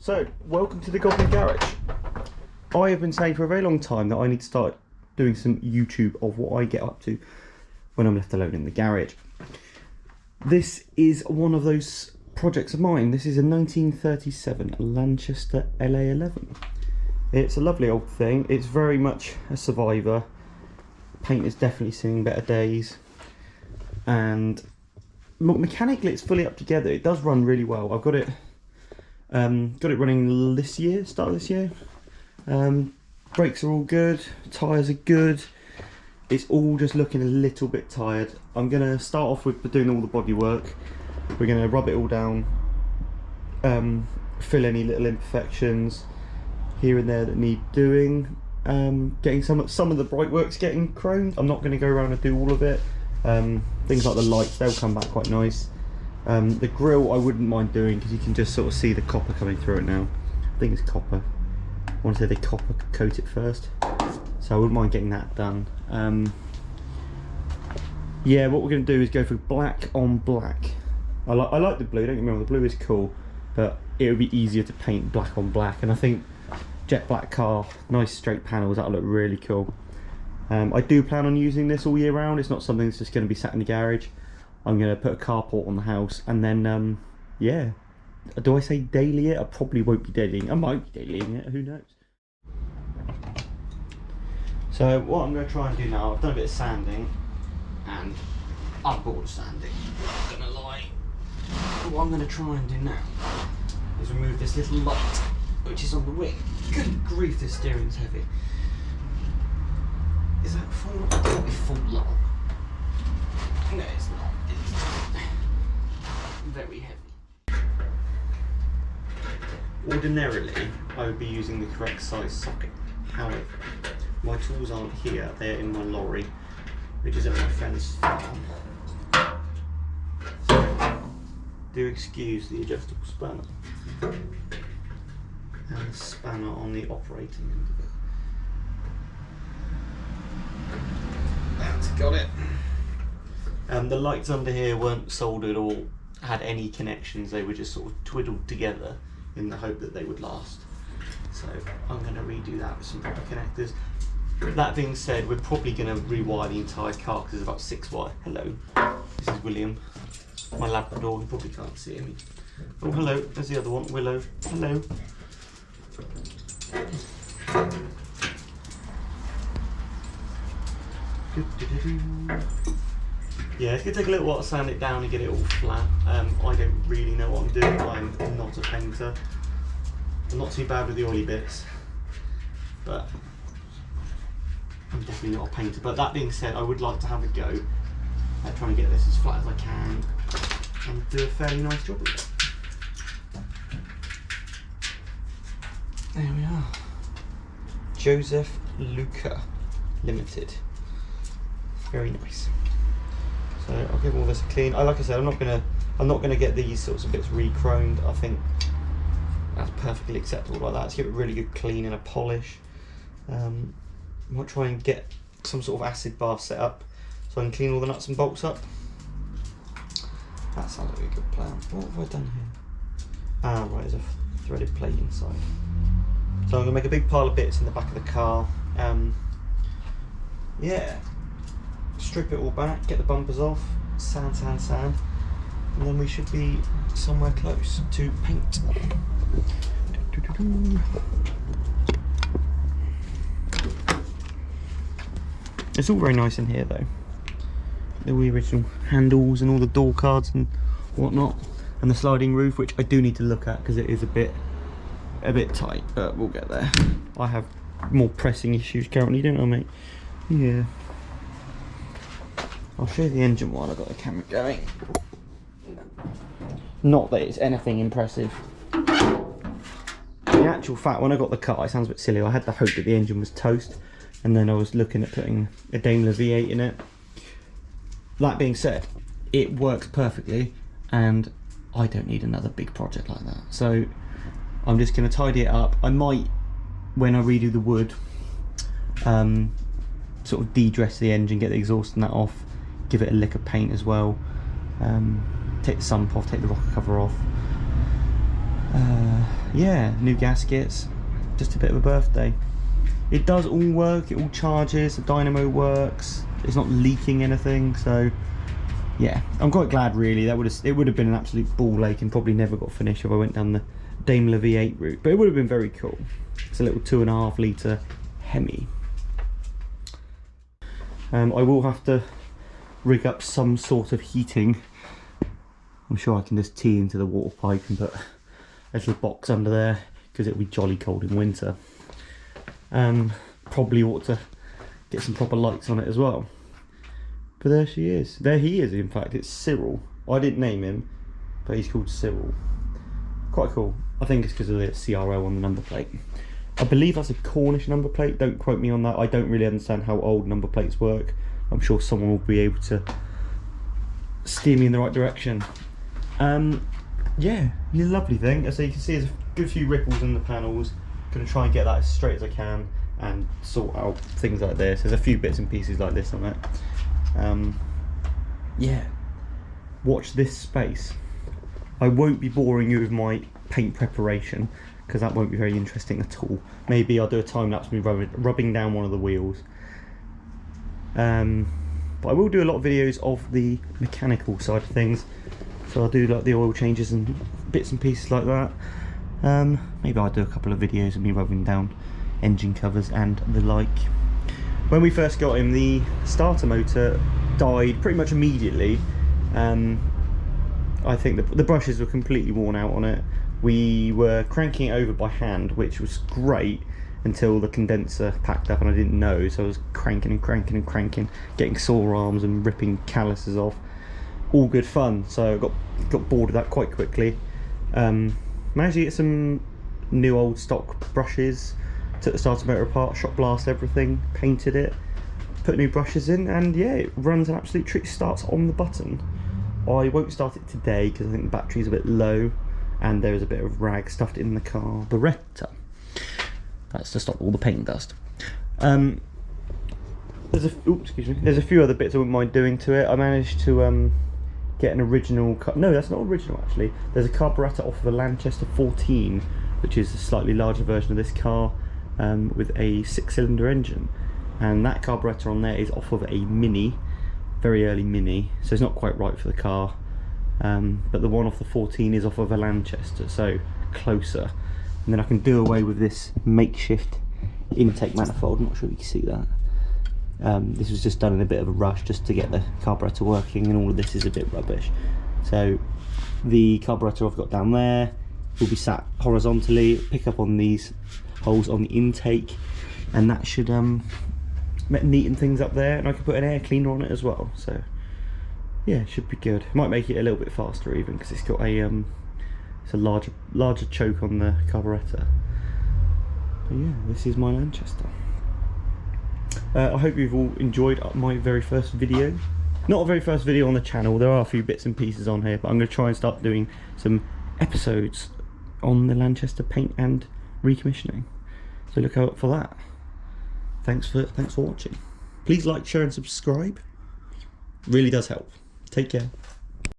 So, welcome to the Goblin Garage. I have been saying for a very long time that I need to start doing some YouTube of what I get up to when I'm left alone in the garage. This is one of those projects of mine. This is a 1937 Lanchester LA11. It's a lovely old thing. It's very much a survivor. Paint is definitely seeing better days. And mechanically it's fully up together. It does run really well. I've got it running this year, start of this year. Brakes are all good, tyres are good. It's all just looking a little bit tired. I'm gonna start off with doing all the body work. We're gonna rub it all down, fill any little imperfections here and there that need doing. Getting some of the bright works getting chromed. I'm not gonna go around and do all of it. Things like the lights, they'll come back quite nice. The grille I wouldn't mind doing because you can just sort of see the copper coming through it now. I think it's copper. I want to say they copper coat it first, so I wouldn't mind getting that done. Yeah, what we're going to do is go for black on black. I like the blue, don't get me wrong, the blue is cool, but it would be easier to paint black on black, and I think jet black car, nice straight panels, that'll look really cool. I do plan on using this all year round. It's not something that's just going to be sat in the garage. I'm going to put a carport on the house, and then yeah, do I say daily it? I probably won't be dailying. I might be dailying it, who knows. So what I'm going to try and do now, I've done a bit of sanding and I'm bored of sanding, I'm not going to lie. What I'm going to try and do now is remove this little light which is on the wing. Good grief, this steering's heavy. Is that full? It can't be full lock. No, it's not. It's very heavy. Ordinarily, I would be using the correct size socket. However, my tools aren't here, they're in my lorry, which is at my friend's farm. So, do excuse the adjustable spanner. And the spanner on the operating end of it. That's got it. The lights under here weren't soldered or had any connections, they were just sort of twiddled together in the hope that they would last. So I'm going to redo that with some proper connectors. That being said, we're probably going to rewire the entire car because there's about 6 wire. Hello, this is William, my Labrador. You probably can't see him. Oh, hello, there's the other one, Willow. Hello. Yeah, it's going to take a little while to sand it down and get it all flat. I don't really know what I'm doing. I'm not a painter. I'm not too bad with the oily bits, but I'm definitely not a painter. But that being said, I would like to have a go at trying to get this as flat as I can and do a fairly nice job of it. There we are. Joseph Luca Limited. Very nice. So I'll give all this a clean. Like I said, I'm not gonna get these sorts of bits re-chromed. I think that's perfectly acceptable like that. Let's give it a really good clean and a polish. I might try and get some sort of acid bath set up so I can clean all the nuts and bolts up. That sounds like a good plan. What have I done here? Ah, right, there's a threaded plate inside. So I'm gonna make a big pile of bits in the back of the car. Yeah. Strip it all back, get the bumpers off, sand, and then we should be somewhere close to paint. It's all very nice in here though. The original handles and all the door cards and whatnot, and the sliding roof, which I do need to look at because it is a bit tight, but we'll get there. I have more pressing issues currently, don't I, mate? Yeah. I'll show you the engine while I've got the camera going. Not that it's anything impressive. In actual fact, when I got the car, it sounds a bit silly, I had the hope that the engine was toast, and then I was looking at putting a Daimler V8 in it. That being said, it works perfectly, and I don't need another big project like that. So I'm just going to tidy it up. I might, when I redo the wood, sort of de-dress the engine, get the exhaust and that off, give it a lick of paint as well, take the sump off, take the rocker cover off, Yeah, new gaskets, just a bit of a birthday. It does all work, it all charges, the dynamo works, it's not leaking anything, so yeah, I'm quite glad really. It would have been an absolute ball ache and probably never got finished if I went down the Daimler V8 route, but it would have been very cool. It's a little 2.5 litre Hemi. I will have to rig up some sort of heating. I'm sure I can just tee into the water pipe and put a little box under there because it'll be jolly cold in winter. Probably ought to get some proper lights on it as well. But there she is. There he is, in fact. It's Cyril. I didn't name him, but he's called Cyril. Quite cool. I think it's because of the CRO on the number plate. I believe that's a Cornish number plate. Don't quote me on that. I don't really understand how old number plates work. I'm sure someone will be able to steer me in the right direction. Yeah, it's a lovely thing. As you can see, there's a good few ripples in the panels. Gonna try and get that as straight as I can and sort out things like this. There's a few bits and pieces like this on it. Yeah, watch this space. I won't be boring you with my paint preparation because that won't be very interesting at all. Maybe I'll do a time lapse of me rubbing down one of the wheels. But I will do a lot of videos of the mechanical side of things. So I'll do like the oil changes and bits and pieces like that. Maybe I'll do a couple of videos of me rubbing down engine covers and the like. When we first got him, the starter motor died pretty much immediately. I think the brushes were completely worn out on it. We were cranking it over by hand, which was great until the condenser packed up and I didn't know, so I was cranking and cranking and cranking, getting sore arms and ripping calluses off. All good fun, so I got bored of that quite quickly. Managed to get some new old stock brushes, took the starter motor apart, shot blast everything, painted it, put new brushes in, and yeah, it runs an absolute treat. Starts on the button. I won't start it today because I think the battery's a bit low and there is a bit of rag stuffed in the carburettor. That's to stop all the paint dust. There's a few other bits I wouldn't mind doing to it. I managed to get an original, no, that's not original actually. There's a carburettor off of a Lanchester 14, which is a slightly larger version of this car, with a 6-cylinder engine, and that carburettor on there is off of a Mini, very early Mini, so it's not quite right for the car. But the one off the 14 is off of a Lanchester, so closer. And then I can do away with this makeshift intake manifold. I'm not sure if you can see that. This was just done in a bit of a rush just to get the carburettor working, and all of this is a bit rubbish. So the carburettor I've got down there will be sat horizontally, pick up on these holes on the intake, and that should neaten things up there, and I can put an air cleaner on it as well. So yeah, it should be good. Might make it a little bit faster even because it's got a it's a larger choke on the carburettor. But yeah, this is my Lanchester. I hope you've all enjoyed my very first video. Not a very first video on the channel, there are a few bits and pieces on here, but I'm going to try and start doing some episodes on the Lanchester paint and recommissioning. So look out for that. Thanks for watching. Please like, share and subscribe. Really does help. Take care.